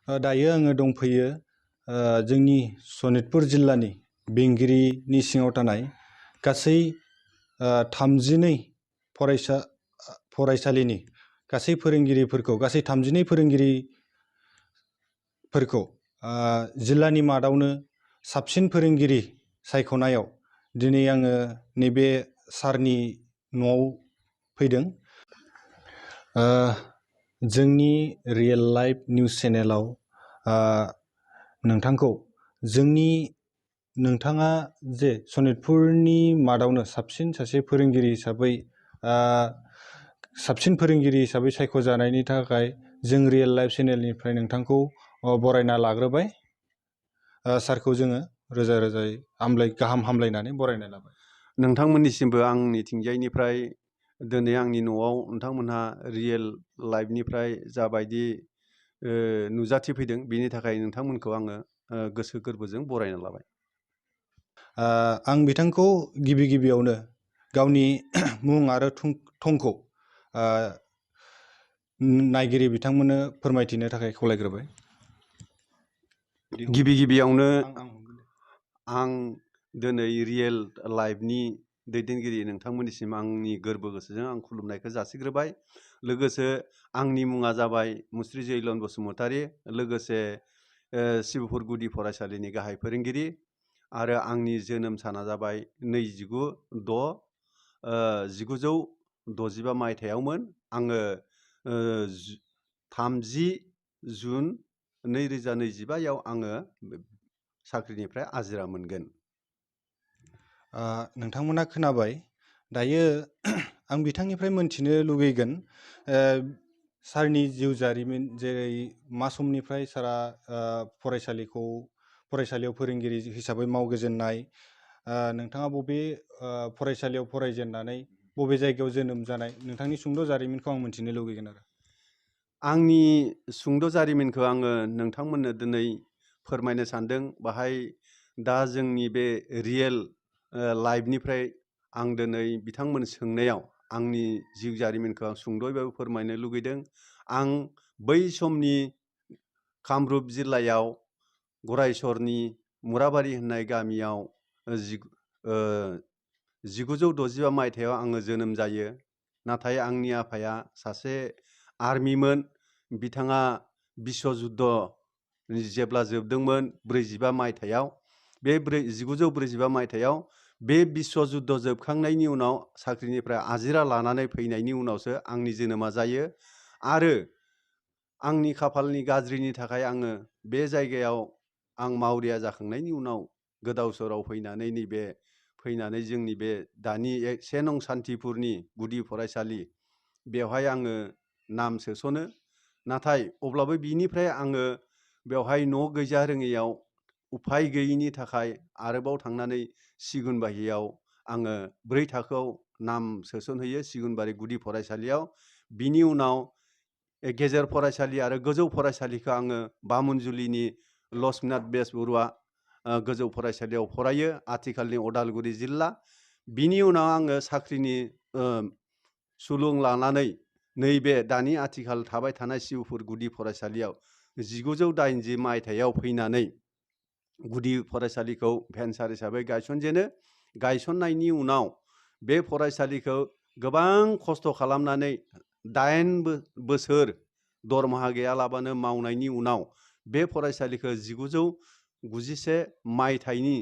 दायो आङो दंफैयो जोंनि सनितपुर जिल्लानि बेंगिरिनि सिङाव थानाय गासै 32 फरायसालिनि गासै फोरोंगिरिफोरखौ गासै 32 फोरोंगिरिफोरखौ जिल्लानि मादावनो साबसिन फोरोंगिरि सायख'नायाव दिनै आङो नैबे सारनि न'आव फैदों। जोंनि रियेल लाइफ निउस चेनेलाव नोंथांखौ नोंथाङा जे सनितपुरनि मादावनो साबसिन सासे फोरोंगिरि हिसाबै सायख'जानायनि थाखाय जों रियेल लाइफ चेनेलनिफ्राय नोंथांखौ बरायना लाग्रोबाय। सारखौ जोङो रोजा रोजायै गाहाम हामलायनानै बरायना लाबाय। नोंथांमोननिसिमबो आंनिथिंजायनिफ्राय दिनै आंनि न'आव नोंथांमोनहा रियेल लाइफनिफ्राय जाबायदि नुजाथिफैदों बेनि थाखाय नोंथांमोनखौ आङो गोसो गोरबोजों बरायना लाबाय। आं बिथांखौ गिबियावनो गावनि मुं आरो थंखौ नायगिरि बिथांमोननो फोरमायथिनो थाखाय खावलायग्रोबाय। गिबियावनो आं दिनै रियेल लाइफनि दैदेनगिरि नोंथांमोननिसिम आंनि गोरबो गोसोजों आं खुलुमनायखौ जासिग्रोबाय। लोगोसे आंनि मुङा जाबाय मुस्रि जैलन बसुमतारी, लोगोसे शिबपुर गुदि फरायसालिनि गाहाय फोरोंगिरि, आरो आंनि जोनोम साना जाबाय 1965 मायथाइयावमोन। आङो 30 जुन 2025 आङो साख्रिनिफ्राय आजिरा मोनगोन। नोंथांमोना खोनाबाय। दायो आं बिथांनिफ्राय मोनथिनो लुगैगोन सारनि जिउ जारिमिन, जेरै मा समनिफ्राय सारा फरायसालियाव फोरोंगिरि हिसाबै मावजेननाय, नोंथाङा बबे फरायसालियाव फरायजेननानै बबे जायगायाव जोनोम जानाय, नोंथांनि सुंद' जारिमिनखौ आं मोनथिनो लुगैगोन आरो। आंनि सुंद' जारिमिनखौ आङो नोंथांमोननो दिनै फोरमायनो सानदों। बाहाय दा जोंनि बे रियेल लाइफनिफ्राय आं दिनै बिथांमोन सोंनायाव आंनि जिउ जारिमिनखौ आं सुंद'यैबाबो फोरमायनो लुगैदों। आं बै समनि कामरुप जिल्लायाव गरायसरनि मुराबारि होननाय गामियाव 1965 मायथाइयाव आङो जोनोम जायो। नाथाय आंनि आफाया सासे आर्मिमोन। बिथाङा बिश्व जुद्ध जेब्ला जोबदोंमोन 45 मायथाइयाव, बे 1945 मायथाइयाव बे बिश्व जुद्ध जोबखांनायनि उनाव साख्रिनिफ्राय आजिरा लानानै फैनायनि उनावसो आंनि जोनोमा जायो। आरो आंनि खाफालनि गाज्रिनि थाखाय आङो बे जायगायाव आं मावरिया जाखांनायनि उनाव गोदाव सोराव फैनानै जोंनि बे दानि 1 नं सान्थिपुरनि गुदि फरायसालि बेवहाय आङो नाम सोसनो। नाथाय अब्लाबो बिनिफ्राय आङो बेवहाय न' गैजा रोङैयाव उफाय गैयिनि थाखाय आरोबाव थांनानै सिगुनबारियाव आङो 4 थाखोआव नाम सोसनहैयो, सिगुनबारि गुदि फरायसालियाव। बिनि उनाव गेजेर फरायसालि आरो गोजौ फरायसालिखौ आङो बामुनजुलिनि लक्ष्मीनाथ बेसबरुवा गोजौ फरायसालियाव फरायो, आथिखालनि उदालगुरि जिल्ला। बिनि उनाव आङो साख्रिनि सुलुं लानानै नैबे दानि आथिखाल थाबाय थानाय शिबपुर गुदि फरायसालियाव 1980 मायथाइयाव फैनानै गुदि फरायसालिखौ भेन्सार हिसाबै गायसनजेनो। गायसननायनि उनाव बे फरायसालिखौ गोबां खस्थ' खालामनानै 8 बोसोर दरमाहा गैयालाबानो मावनायनि उनाव बे फरायसालिखौ 1991 मायथाइनि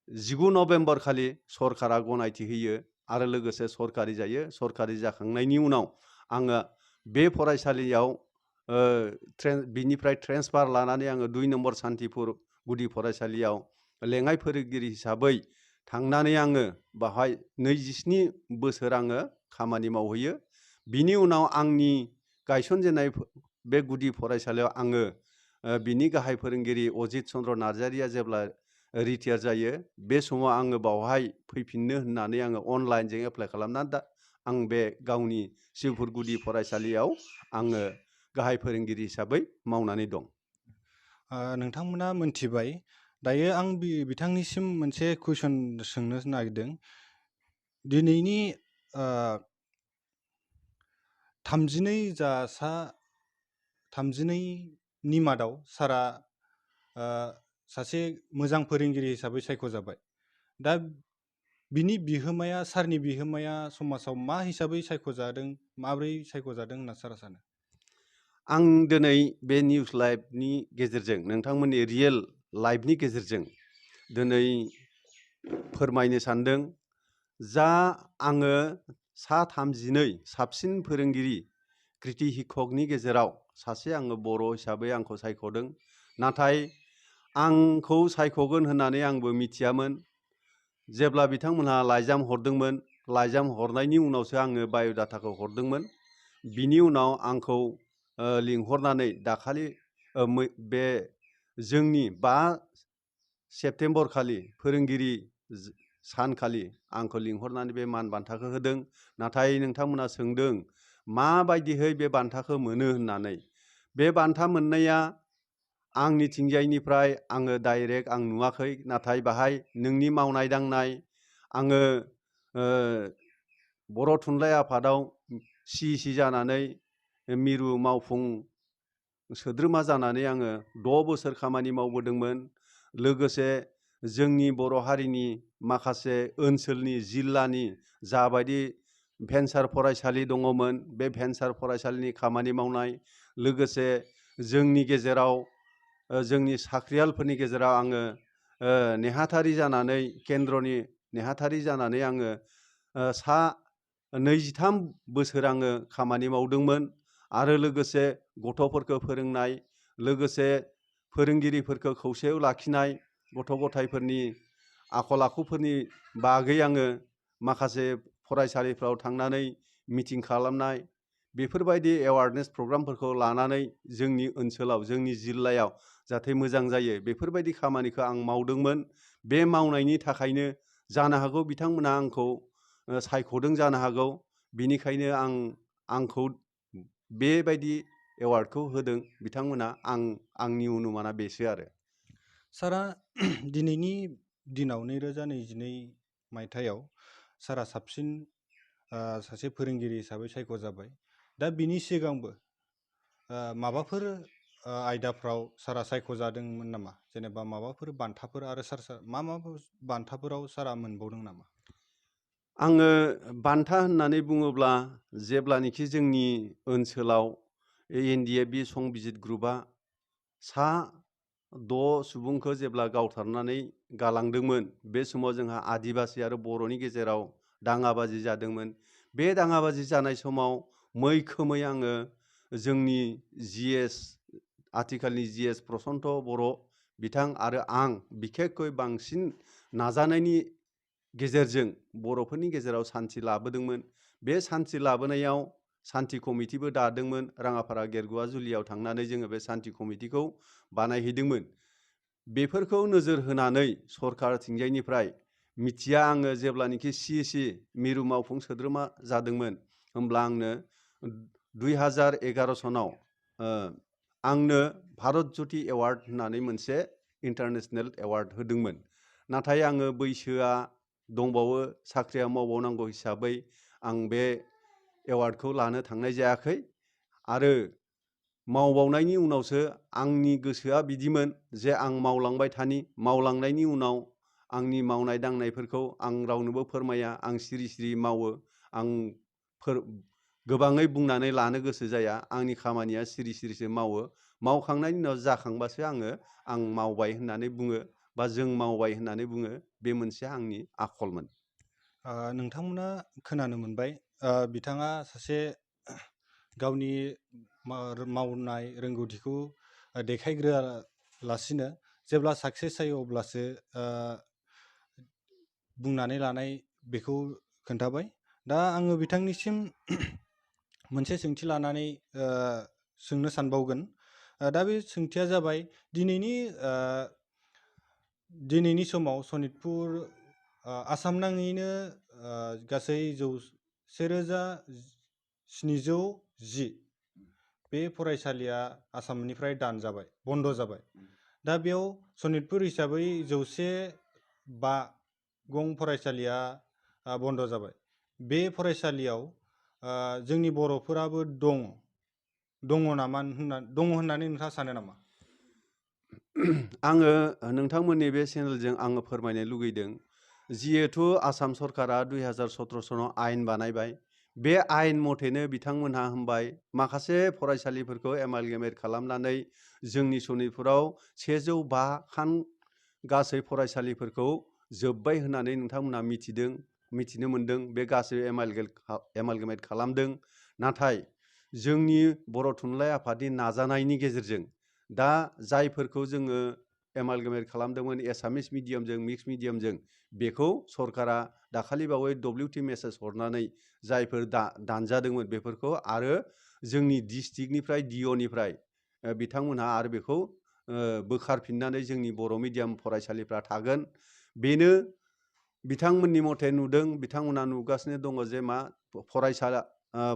19 नभेम्बर खालि सरकारा गनायथि होयो आरो लोगोसे सरकारि जायो। सरकारि जाखांनायनि उनाव आङो बे फरायसालियाव बिनिफ्राय ट्रेन्सफार लानानै आङो 2 नम्बर सान्थिपुर गुदि फरायसालियाव लेङाइ फोरोंगिरि हिसाबै थांनानै आङो बाहाय 27 बोसोर आङो खामानि मावहैयो। बिनि उनाव आंनि गायसनजेननाय बे गुदि फरायसालियाव आङो बिनि गाहाय फोरोंगिरि अजित चन्द्र नार्जारिया जेब्ला रिटायार जायो, बे समाव आङो बावहाय फैफिननो होननानै आङो अनलाइनजों एप्लाइ खालामनानै दा आं बे गावनि शिबपुर गुदि फरायसालियाव आङो गाहाय फोरोंगिरि हिसाबै मावनानै दं। नोंथांमोना मोनथिबाय। दायो आं बिथांनिसिम मोनसे कुइसन सोंनो नागिरदों। दिनैनि 32 32नि मादाव सारा सासे मोजां फोरोंगिरि हिसाबै सायख'जाबाय। दा बिनि बिहोमाया सारनि बिहोमाया समाजाव मा हिसाबै सायख'जादों, माब्रै सायख'जादों होनना सारा सानो? आं दिनै बे निउस लाइभनि गेजेरजों नोंथांमोननि रियेल लाइभनि गेजेरजों दिनै फोरमायनो सानदों जा आङो सा 32 साबसिन फोरोंगिरि कृति हिक्षकनि गेजेराव सासे आङो बर' हिसाबै आंखौ सायख'दों। नाथाय आंखौ सायख'गोन होननानै आंबो मिथियामोन। जेब्ला बिथांमोनहा लाइजाम हरदोंमोन, लाइजाम हरनायनि उनावसो आङो बाय'डाटाखौ हरदोंमोन। बिनि उनाव आंखौ लिंहरनानै दाखालि बे जोंनि 5 सेप्तेम्बर खालि फोरोंगिरि सानखालि आंखौ लिंहरनानै बे मान बान्थाखौ होदों। नाथाय नोंथांमोना सोंदों माबायदिहै बे बान्थाखौ मोनो होननानै। बे बान्था मोननाया आंनिथिंजायनिफ्राय आङो डाइरेक्ट आं नुवाखै। नाथाय बाहाय नोंनि मावनाय दांनाय, आङो बर' थुनलाइ आफादाव CEC जानानै मिरु मावफुं सोद्रोमा जानानै आङो 6 बोसोर खामानि मावबोदोंमोन। लोगोसे जोंनि बर' हारिनि माखासे ओनसोलनि जिल्लानि जाबायदि भेन्सार फरायसालि दङमोन, बे भेन्सार फरायसालिनि खामानि मावनाय, लोगोसे जोंनि गेजेराव जोंनि साख्रियालफोरनि गेजेराव आङो नेहाथारि जानानै केन्द्रनि नेहाथारि जानानै आङो सा 23 बोसोर आङो खामानि मावदोंमोन। आरो लोगोसे गथ'फोरखौ फोरोंनाय, लोगोसे फोरोंगिरिफोरखौ खौसेयाव लाखिनाय, गथ' गथायफोरनि आखल आखुफोरनि बागै आङो माखासे फरायसालिफ्राव थांनानै मिटिं खालामनाय, बेफोरबायदि एवारनेस प्रग्रामफोरखौ लानानै जोंनि ओनसोलाव, जोंनि जिल्लायाव जाहाथे मोजां जायो, बेफोरबायदि खामानिखौ आं मावदोंमोन। बे मावनायनि थाखायनो जानो हागौ बिथांमोना आंखौ सायख'दों जानो हागौ। बिनिखायनो आंखौ बेबायदि एवार्डखौ होदों बिथांमोना। आंनि अनुमाना बेसो आरो। सारा दिनैनि दिनाव 2022 मायथाइयाव सारा साबसिन सासे फोरोंगिरि हिसाबै सायख'जाबाय। दा बिनि सिगांबो माबाफोर आयदाफ्राव सारा सायख'जादोंमोन नामा? जेनेबा माबाफोर बान्थाफोर आरो मा बान्थाफोराव सारा मोनबावदों नामा? आङो बान्था होननानै बुङोब्ला जेब्लानोखि जोंनि ओनसोलाव NDFB संबिजित ग्रुपआ सा 6 सुबुंखौ जेब्ला गावथारनानै गालांदोंमोन, बे समाव जोंहा आदिबासि आरो बर'नि गेजेराव दाङाबाजि जादोंमोन। बे दाङाबाजि जानाय समाव मैखोमै आङो जोंनि GS आथिखालनि GS प्रसन्त बर' बिथां आरो आं बिखेखै बांसिन नाजानायनि गेजेरजों बर'फोरनि गेजेराव सान्थि लाबोदोंमोन। बे सान्थि लाबोनायाव सान्थि कमिटिबो दादोंमोन। राङापारा गेरगुवाजुलियाव थांनानै जोङो बे सान्थि कमिटिखौ बानायहैदोंमोन। बेफोरखौ नोजोर होनानै सरकारथिंजायनिफ्राय मिथिया आङो जेब्लानोखि CEC मिरु मावफुं सोद्रोमा जादोंमोन, होमब्ला आंनो 2011 सनाव आंनो भारत ज्यति एवार्ड होननानै मोनसे इन्टारनेसनेल एवार्ड होदोंमोन। नाथाय आङो बैसोआ दंबावो, साख्रिया मावबावनांगौ हिसाबै आं बे एवार्डखौ लानो थांनाय जायाखै। आरो मावबावनायनि उनावसो आंनि गोसोआ बिदिमोन जे आं मावलांबाय थानि, मावलांनायनि उनाव आंनि मावनाय दांनायफोरखौ आं रावनोबो फोरमाया, आं सिरि सिरि मावो। आं गोबाङै बुंनानै लानो गोसो जाया, आंनि खामानिया सिरि सिरिसो मावो। मावखांनायनि उनाव जाखांबासो आं मावबाय होननानै बुङो, बा जों मावबाय होननानै बुङो। बे मोनसे आंनि आखलमोन। नोंथांमोना खोनानो मोनबाय बिथाङा सासे गावनि मावनाय रोंगौथिखौ देखायग्रोआलासिनो जेब्ला साक्सेस जायो अब्लासो बुंनानै लानाय बेखौ खोन्थाबाय। दा आङो बिथांनिसिम मोनसे सोंथि लानानै सोंनो सानबावगोन। दा बे सोंथिया जाबाय दिनैनि समाव सनितपुर आसाम नाङैनो गासै 1710 बे फरायसालिया आसामनिफ्राय दानजाबाय, बन्द' जाबाय। दा बेयाव सनितपुर हिसाबै 105 गं फरायसालिया बन्द' जाबाय। बे फरायसालियाव जोंनि बर'फोराबो दङ। दङ होननानै नोंथाङा सानो नामा? आङो नोंथांमोननि बे चेनेलजों आङो फोरमायनो लुगैदों जिहेथु आसाम सरकारा 2017 सनाव आयेन बानायबाय। बे आयेन मथेनो बिथांमोनहा होनबाय माखासे फरायसालिफोरखौ एमालगेमेट खालामनानै जोंनि सनितपुराव 105 खान गासै फरायसालिफोरखौ जोब्बाय होननानै नोंथांमोनहा मिथिनो मोनदों। बे गासै एमालगेमेट खालामदों। नाथाय जोंनि बर' थुनलाइ आफादनि नाजानायनि गेजेरजों दा जायफोरखौ जोङो एमालगेमेट खालामदोंमोन एसामिस मिडियामजों मिक्स मिडियामजों, बेखौ सरकारा दाखालि बावै WT मेसेज हरनानै जायफोर दानजादोंमोन बेफोरखौ आरो जोंनि डिस्ट्रिक्टनिफ्राय DO निफ्राय बिथांमोनहा आरो बेखौ बोखारफिननानै जोंनि बर' मिडियाम फरायसालिफ्रा थागोन। बेनो बिथांमोननि मथे नुदों, बिथांमोना नुगासिनो दङ जे मा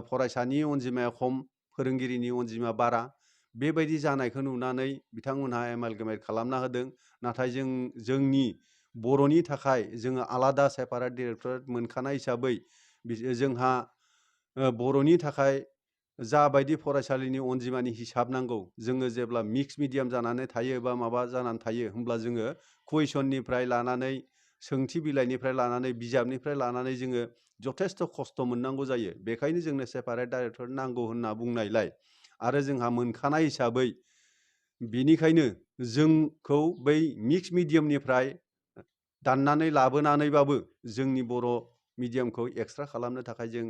फरायसानि अनजिमाया खम, फोरोंगिरिनि अनजिमा बारा। बेबायदि जानायखौ नुनानै बिथांमोनहा एमालगेमेट खालामना होदों। नाथाय जोंनि बर'नि थाखाय जोङो आलादा सेपारेट डिरेक्टरेट मोनखानाय हिसाबै जोंहा बर'नि थाखाय जाबायदि फरायसालिनि अनजिमानि हिसाब नांगौ, जोङो जेब्ला मिक्स मिडियाम जानानै थायो बा माबा जानानै थायो होमब्ला जोङो कुइसननिफ्राय लानानै सोंथि बिलाइनिफ्राय लानानै बिजाबनिफ्राय लानानै जोङो जथेस्थ' खस्थ' मोननांगौ जायो। बेखायनो जोंनो सेपारेट डाइरेक्टर नांगौ होनना बुंनायलाय आरो जोंहा मोनखानाय हिसाबै बिनिखायनो जोंखौ बै मिक्स मिडियामनिफ्राय दाननानै लाबोनानैबाबो जोंनि बर' मिडियामखौ एक्सट्रा खालामनो थाखाय जों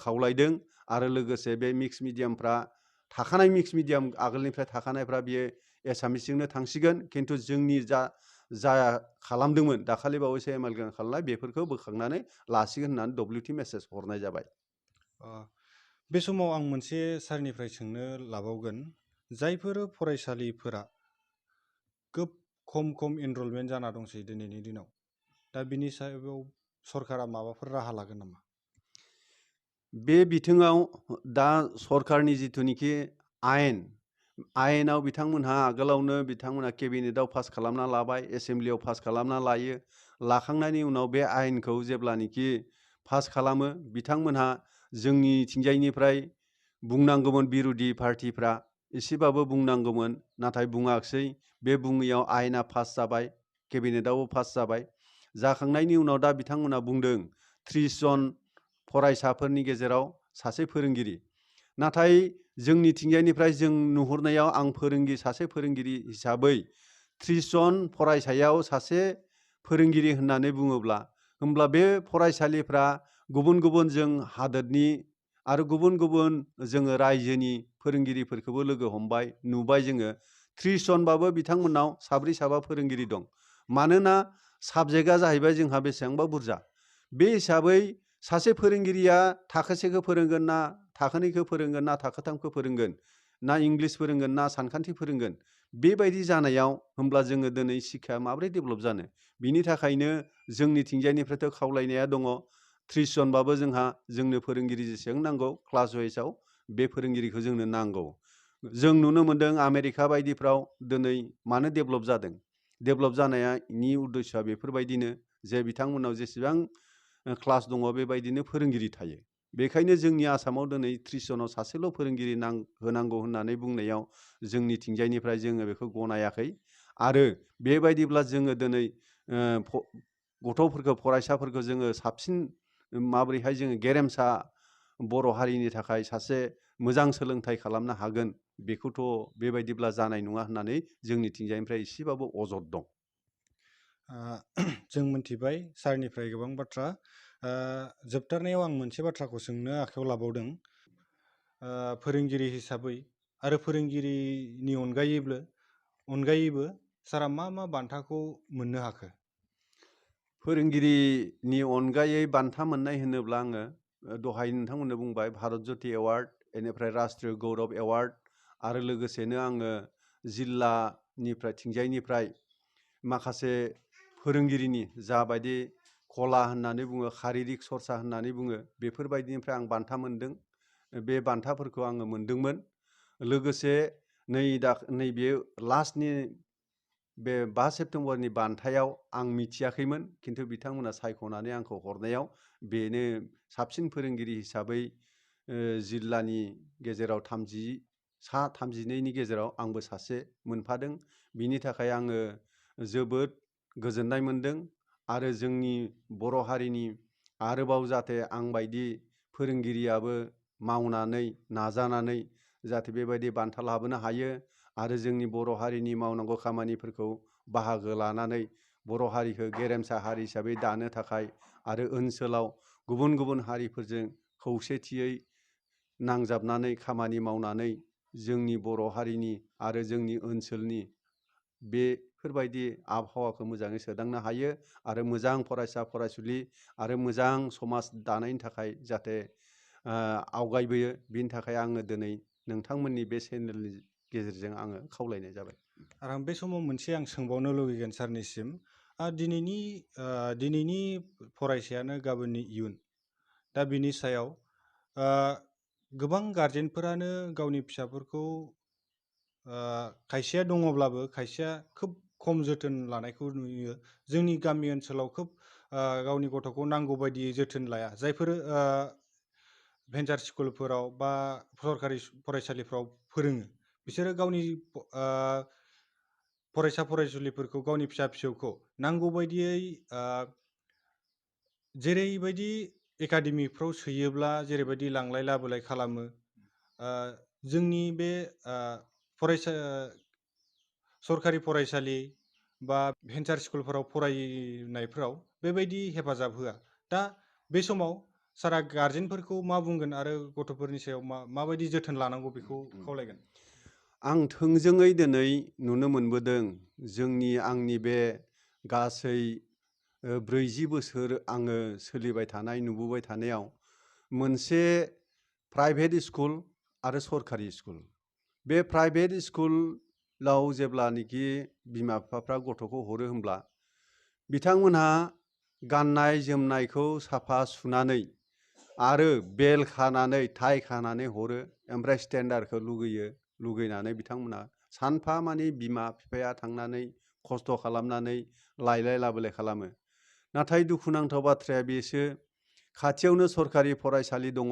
खावलायदों। आरो लोगोसे बे मिक्स मिडियामफ्रा थाखानाय मिक्स मिडियाम आगोलनिफ्राय थाखानायफ्रा बियो एसामिसजोंनो थांसिगोन। खिन्थु जोंनि जा खालामदोंमोन दाखालि बावैसो एमालगेमेट खालामनाय बेफोरखौ बोखांनानै लासिगोन होननानै WT मेसेज हरनाय जाबाय। बे समाव आं मोनसे सारनिफ्राय सोंनो लाबावगोन, जायफोर फरायसालिफोरा खोब खम एनरलमेन्ट जाना दंसै दिनैनि दिनाव, दा बिनि सायाव सरकारा माबाफोर राहा लागोन नामा? बे बिथिङाव दा सरकारनि जिथुनिखि आयेनाव बिथांमोनहा आगोलावनो बिथांमोनहा केबिनेटआव पास खालामना लाबाय, एसेमब्लियाव पास खालामना लायो। लाखांनायनि उनाव बे आयेनखौ जेब्लानोखि पास खालामो, बिथांमोनहा जोंनिथिंजायनिफ्राय बुंनांगौमोन, बिर'धि पार्टिफ्रा एसेबाबो बुंनांगौमोन, नाथाय बुङाखसै। बे बुङैयाव आयेना पास जाबाय, केबिनेटआवबो पास जाबाय। जाखांनायनि उनाव दा बिथांमोनहा बुंदों 30 जन फरायसाफोरनि गेजेराव सासे फोरोंगिरि। नाथाय जोंनिथिंजायनिफ्राय जों नुहुरनायाव आं सासे फोरोंगिरि हिसाबै 30 जन फरायसायाव सासे फोरोंगिरि होननानै बुङोब्ला, होमब्ला बे फरायसालिफ्रा गुबुन गुबुन जों हादोरनि आरो गुबुन गुबुन जोङो रायजोनि फोरोंगिरिफोरखौबो लोगो हमबाय, नुबाय जोङो 30 जनबाबो बिथांमोननाव 4 साबा फोरोंगिरि दं। मानोना साबजेक्टआ जाहैबाय जोंहा बेसेबांबा बुरजा। बे हिसाबै सासे फोरोंगिरिया थाखोसेखौ फोरोंगोन ना थाखोनैखौ फोरोंगोन ना थाखोथामखौ फोरोंगोन, ना इंलिस फोरोंगोन ना सानखान्थि फोरोंगोन, बेबायदि जानायाव होमब्ला जोङो दिनै शिक्षाया माबोरै डेभेलप जानो? बिनि थाखायनो जोंनिथिंजायनिफ्रायथ' खावलायनाया दङ 30 जनबाबो जोंनो फोरोंगिरि जेसेबां नांगौ क्लास वाइसआव बे फोरोंगिरिखौ जोंनो नांगौ। जों नुनो मोनदों आमेरिका बायदिफ्राव दिनै मानो डेभेलप जादों? डेभेलप जानायनि उद्देश्यआ बेफोरबायदिनो जे बिथांमोननाव जेसेबां क्लास दङ बेबायदिनो फोरोंगिरि थायो। बेखायनो जोंनि आसामाव दिनै 30 जनाव सासेल' फोरोंगिरि होनांगौ होननानै बुंनायाव जोंनिथिंजायनिफ्राय जोङो बेखौ गनायाखै। आरो बेबायदिब्ला जोङो दिनै गथ'फोरखौ फरायसाफोरखौ जोङो साबसिन माबोरैहाय जोङो गेरेमसा बर' हारिनि थाखाय सासे मोजां सोलोंथाइ खालामनो हागोन, बेखौथ' बेबायदिब्ला जानाय नङा होननानै जोंनिथिंजायनिफ्राय एसेबाबो अजद दं। जों मोनथिबाय सारनिफ्राय गोबां बाथ्रा। जोबथारनायाव आं मोनसे बाथ्राखौ सोंनो आखायाव लाबावदों। फोरोंगिरि हिसाबै आरो फोरोंगिरिनि अनगायैबो सारा मा बान्थाखौ मोननो हाखो? फोरोंगिरिनि अनगायै बान्था मोननाय होनोब्ला आङो दहाय नोंथांमोननो बुंबाय भारत ज्यति एवार्ड, बेनिफ्राय राष्ट्रीय गौरब एवार्ड, आरो लोगोसेनो आङो जिल्लानिफ्राय माखासे फोरोंगिरिनि जाबायदि कला होननानै बुङो, शारिरिक सर्सा होननानै बुङो, बेफोरबायदिनिफ्राय आं बान्था मोनदों। बे बान्थाफोरखौ आङो मोनदोंमोन। लोगोसे नैबे लास्टनि बे 5 सेप्तेम्बरनि बान्थायाव आं मिथियाखैमोन, खिन्थु बिथांमोना सायख'नानै आंखौ हरनायाव बेनो साबसिन फोरोंगिरि हिसाबै जिल्लानि गेजेराव सा 32नि गेजेराव आंबो सासे मोनफादों। बिनि थाखाय आङो जोबोद गोजोननाय मोनदों आरो जोंनि बर' हारिनि आरोबाव जाहाथे आंबायदि फोरोंगिरियाबो मावनानै नाजानानै जाहाथे बेबायदि बान्था लाबोनो हायो आरो जोंनि बर' हारिनि मावनांगौ खामानिफोरखौ बाहागो लानानै बर' हारिखौ गेरेमसा हारि हिसाबै दानो थाखाय आरो ओनसोलाव गुबुन गुबुन हारिफोरजों खौसेथियै नांजाबनानै खामानि मावनानै जोंनि बर' हारिनि आरो जोंनि ओनसोलनि बेफोरबायदि आबहावाखौ मोजाङै सोदांनो हायो आरो मोजां फरायसा फरायसुलि आरो मोजां समाज दानायनि थाखाय जाहाथे आवगायबोयो। बिनि थाखाय आङो दिनै नोंथांमोननि बे चेनेलनि गेजेरजों आङो खावलायनाय जाबाय। आरो आं बे समाव मोनसे सोंबावनो लुगैगोन सारनिसिम, दिनैनि फरायसायानो गाबोननि इयुन। दा बिनि सायाव गोबां गारजेनफोरानो गावनि फिसाफोरखौ खायसेया दङब्लाबो खायसेया खोब खम जोथोन लानायखौ नुयो। जोंनि गामि ओनसोलाव खोब गावनि गथ'खौ नांगौ बायदियै जोथोन लाया। जायफोर भेन्सार स्कुलफोराव बा सरकारि फरायसालिफ्राव फोरोङो, बिसोरो गावनि फरायसा फरायसुलिफोरखौ, गावनि फिसा फिसौखौ नांगौ बायदियै जेरैबायदि एकाडेमिफ्राव सोयोब्ला जेरैबायदि लांलाय लाबोलाय खालामो, जोंनि बे सरकारि फरायसालि बा भेन्सार स्कुलफोराव फरायनायफ्राव बेबायदि हेफाजाब होआ। दा बे समाव सारा गारजेनफोरखौ मा बुंगोन आरो गथ'फोरनि सायाव माबायदि जोथोन लानांगौ बेखौ खावलायगोन? आं थोंजोङै दिनै नुनो मोनबोदों आंनि बे गासै 40 बोसोर आङो सोलिबाय थानाय नुबोबाय थानायाव मोनसे प्राइभेट स्कुल आरो सरकारि स्कुल। बे प्राइभेट स्कुलाव जेब्लानोखि बिमा बिफाफ्रा गथ'खौ हरो होमब्ला बिथांमोनहा गाननाय जोमनायखौ साफा सुनानै आरो बेल खानानै टाइ खानानै हरो, ओमफ्राय स्टेन्डार्डखौ लुगैनानै बिथांमोना सानफा मानि बिमा बिफाया थांनानै खस्थ' खालामनानै लायलाय लाबोलाय खालामो। नाथाय दुखुनांथाव बाथ्राया बेसो, खाथियावनो सरकारि फरायसालि दङ।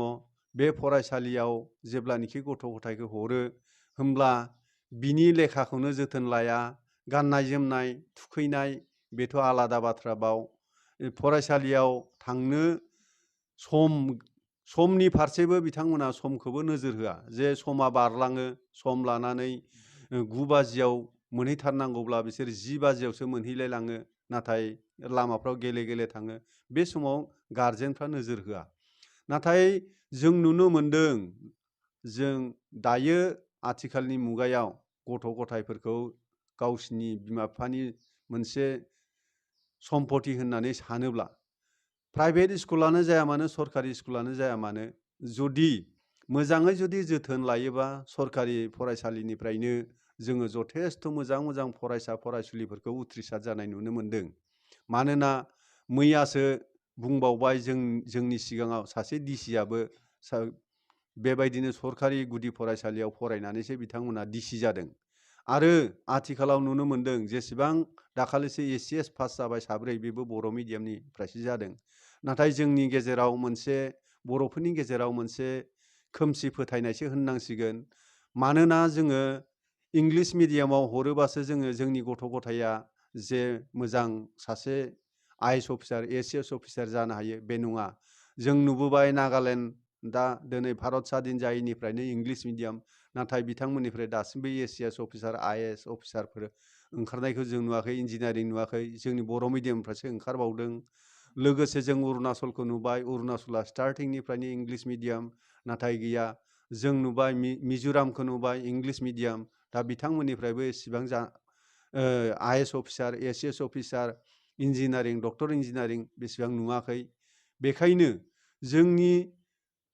बे फरायसालियाव जेब्लानोखि गथ' गथायखौ हरो होमब्ला बिनि लेखाखौनो जोथोन लाया, गाननाय जोमनाय थुखैनाय बेथ' आलादा बाथ्रा। बाव फरायसालियाव थांनो समनि फारसेबो बिथांमोना समखौबो नोजोर होआ, जे समा बारलाङो, सम लानानै 9 बाजियाव मोनहैथारनांगौब्ला बिसोर 10 बाजियावसो मोनहैलाय लाङो, नाथाय लामाफ्राव गेले गेले थाङो। बे समाव गारजेनफ्रा नोजोर होआ। नाथाय जों नुनो मोनदों, जों दायो आथिखालनि मुगायाव गथ' गथायफोरखौ गावसिनि बिमा बिफानि मोनसे सम्पति होननानै सानोब्ला प्राइभेट स्कुलानो जाया मानो, सरकारि स्कुलानो जाया मानो, जुदि मोजाङै जोथोन लायोबा सरकारि फरायसालिनिफ्रायनो जोङो जथेस्थ' मोजां फरायसा फरायसुलिफोरखौ उथ्रिसार जानाय नुनो मोनदों। मानोना मैयासो बुंबावबाय जोंनि सिगाङाव सासे डिसिआबो बेबायदिनो सरकारि गुदि फरायसालियाव फरायनानैसो बिथांमोना डिसि जादों। आरो आथिखालाव नुनो मोनदों जेसेबां दाखालिसो ACS पास जाबाय 4, बेबो बर' मिडियामनिफ्रायसो जादों। नाथाय जोंनि गेजेराव बर'फोरनि गेजेराव मोनसे खोमसि फोथायनायसो होननांसिगोन। मानोना जोङो इंलिस मिडियामाव हरोबासो जोंनि गथ' गथाया जे मोजां सासे IAS अफिसार, ACS अफिसार जानो हायो, बे नङा। जों नुबोबाय नागालेण्डआ दिनै भारत स्वाधीन जायैनिफ्रायनो इंलिस मिडियाम, नाथाय बिथांमोननिफ्राय दासिमबो ACS अफिसार, IAS अफिसारफोर ओंखारनायखौ जों नुवाखै, इन्जिनियारिं नुवाखै। जोंनि बर' मिडियामनिफ्रायसो ओंखारबावदों। लोगोसे जों अरुणाचलखौ नुबाय, अरुणाचला स्टार्टिंनिफ्रायनो इंलिस मिडियाम, नाथाय गैया। जों नुबाय मिज'रामखौ नुबाय इंलिस मिडियाम, दा बिथांमोननिफ्रायबो एसेबां IAS officer, ACS officer, engineering, doctor engineering बेसेबां नुवाखै। बेखायनो जोंनि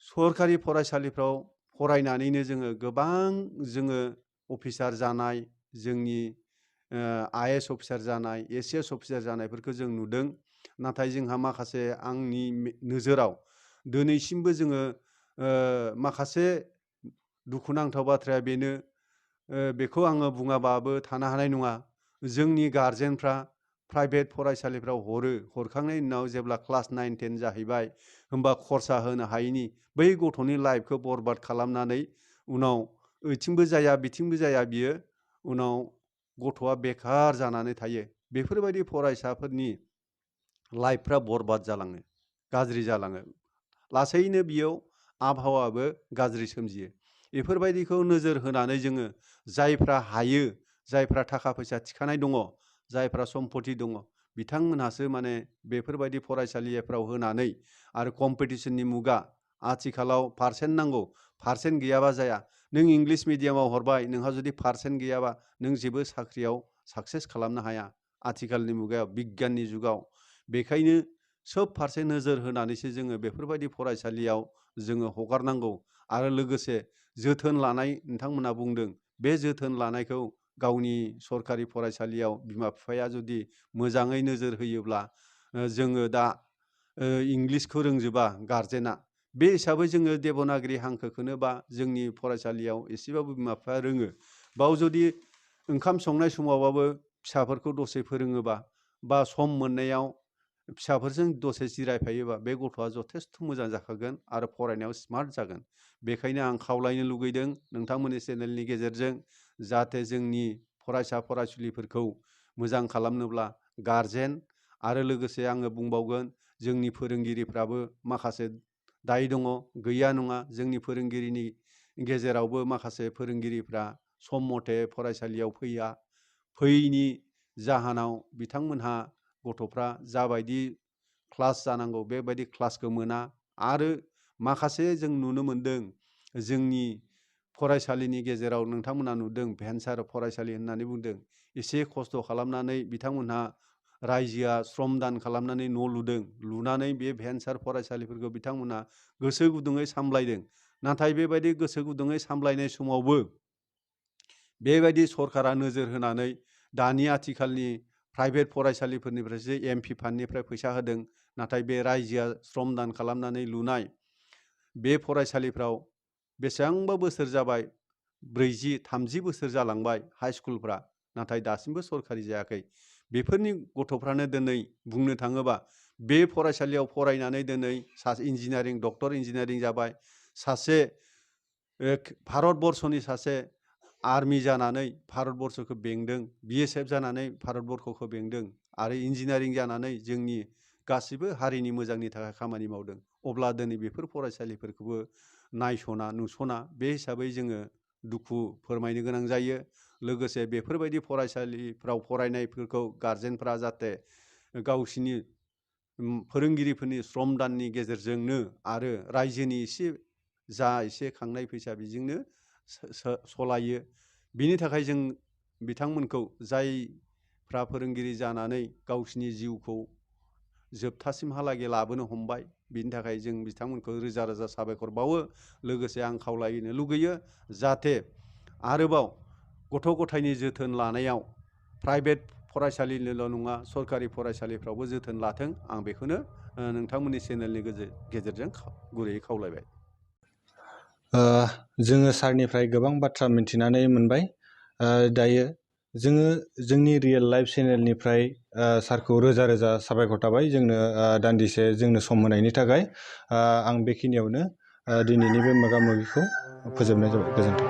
सरकारि फरायसालिफ्राव फरायनानैनो गोबां अफिसार जानाय, जोंनि IAS अफिसार जानाय, ACS अफिसार जानायफोरखौ जों नुदों। नाथाय जोंहा माखासे आंनि नोजोराव दिनैसिमबो माखासे दुखुनांथाव बाथ्राया बेनो, बेखौ आङो बुङाबाबो थानो हानाय नङा। जोंनि गारजेनफ्रा प्राइभेट फरायसालिफ्राव हरखांनायनि उनाव जेब्ला क्लास 9, 10 जाहैबाय होमबा खरसा होनो हायैनि बै गथ'नि लाइफखौ बरबाद खालामनानै उनाव ओइथिंबो जाया बिथिंबो जाया बियो उनाव गथ'आ बेखार जानानै थायो। बेफोरबायदि फरायसाफोरनि लाइफफ्रा बरबाद जालाङो, गाज्रि जालाङो। लासैनो बेयाव आबहावाबो गाज्रि सोमजियो। बेफोरबायदिखौ नोजोर होनानै जोङो जायफ्रा हायो, जायफ्रा थाखा फैसा थिखानाय दङ, जायफ्रा सम्पति दङ, बिथांमोनहासो माने बेफोरबायदि फरायसालिफ्राव होनानै आरो कम्पिटिसननि मुगा आथिखालाव पारसेन्ट नांगौ, पारसेन्ट गैयाबा जाया। नों इंलिस मिडियामाव हरबाय, नोंहा जुदि पारसेन्ट गैयाबा नों जेबो साख्रियाव साक्सेस खालामनो हाया आथिखालनि मुगायाव, बिगियाननि जुगाव। बेखायनो सोब फारसे नोजोर होनानैसो जोङो बेफोरबायदि फरायसालियाव जोङो हगारनांगौ। आरो लोगोसे जोथोन लानाय नोंथांमोनहा बुंदों, बे जोथोन लानायखौ गावनि सरकारि फरायसालियाव बिमा बिफाया जुदि मोजाङै नोजोर होयोब्ला जोङो दा इंलिसखौ रोंजोबा गारजेना, बे हिसाबै जोङो देबनागिरि हांखोखौनो बा जोंनि फरायसालियाव एसेबाबो बिमा बिफाया रोङो। बाव जुदि ओंखाम संनाय समावबाबो फिसाफोरखौ दसे फोरोङोबा बा सम मोननायाव फिसाफोरजों दसे जिरायफायोबा बे गथ'आ जथेस्थ' मोजां जाखागोन आरो फरायनायाव स्मार्ट जागोन। बेखायनो आं खावलायनो लुगैदों नोंथांमोननि चेनेलनि गेजेरजों, जाहाथे जोंनि फरायसा फरायसुलिफोरखौ मोजां खालामनोब्ला गारजेन आरो लोगोसे आङो बुंबावगोन जोंनि फोरोंगिरिफ्राबो माखासे दाय दङ, गैया नङा। जोंनि फोरोंगिरिनि गेजेरावबो माखासे फोरोंगिरिफ्रा सम मथे फरायसालियाव फैया, फैयैनि जाहोनाव बिथांमोनहा गथ'फ्रा जाबायदि क्लास जानांगौ बेबायदि क्लासखौ मोना। आरो माखासे जों नुनो मोनदों जोंनि फरायसालिनि गेजेराव, नोंथांमोना नुदों भेन्सार फरायसालि होननानै बुंदों, एसे खस्थ' खालामनानै बिथांमोनहा रायजोआ श्रम दान खालामनानै न' लुदों, लुनानै बे भेन्सार फरायसालिफोरखौ बिथांमोनहा गोसो गुदुङै सामलायदों। नाथाय बेबायदि गोसो गुदुङै सामलायनाय समावबो बेबायदि सरकारा नोजोर होनानै दानि आथिखालनि प्राइभेट फरायसालिफोरनिफ्रायसो एमपि फान्डनिफ्राय फैसा होदों। नाथाय बे रायजोआ श्रम दान खालामनानै लुनाय बे फरायसालिफ्राव बेसेबांबा बोसोर जाबाय, 40-30 बोसोर जालांबाय हाइ स्कुलफ्रा, नाथाय दासिमबो सरकारि जायाखै। बेफोरनि गथ'फ्रानो दिनै बुंनो थाङोबा बे फरायसालियाव फरायनानै दिनै सासे इन्जिनियारिं, डक्टर इन्जिनियारिं जाबाय, सासे भारतबर्षनि सासे आर्मि जानानै भारतबर्षखौ बेंदों, BSF जानानै भारतबर्षखौ बेंदों, आरो इन्जिनियारिं जानानै जोंनि गासिबो हारिनि मोजांनि थाखाय खामानि मावदों। अब्ला दिनै बेफोर फरायसालिफोरखौबो नायस'ना नुस'ना, बे हिसाबै जोङो दुखु फोरमायनो गोनां जायो। लोगोसे बेफोरबायदि फरायसालिफ्राव फरायनायफोरखौ गारजेनफ्रा जाहाथे गावसिनि फोरोंगिरिफोरनि श्रम दाननि गेजेरजोंनो आरो रायजोनि एसे खांनाय फैसा बेजोंनो सलायो। बिनि थाखाय जों बिथांमोनखौ, जायफ्रा फोरोंगिरि जानानै गावसिनि जिउखौ जोबथासिमहालागै लाबोनो हमबाय, बिनि थाखाय जों बिथांमोनखौ रोजा रोजा साबायखर बावो। लोगोसे आं खावलायनो लुगैयो जाहाथे आरोबाव गथ' गथायनि जोथोन लानायाव प्राइभेट फरायसालिनिल' नङा, सरकारि फरायसालिफ्रावबो जोथोन लाथों। आं बेखौनो नोंथांमोननि चेनेलनि गेजेरजों गुरैयै खावलायबाय। जोङो सारनिफ्राय गोबां बाथ्रा मिथिनानै मोनबाय। दायो जोङो जोंनि रियेल लाइफ चेनेलनिफ्राय सारखौ रोजा रोजा साबायखर थाबाय जोंनो दान्दिसे जोंनो सम होनायनि थाखाय। आं बेखिनियावनो दिनैनि बे मोगा मोगिखौ फोजोबनाय जाबाय। गोजोन्थों।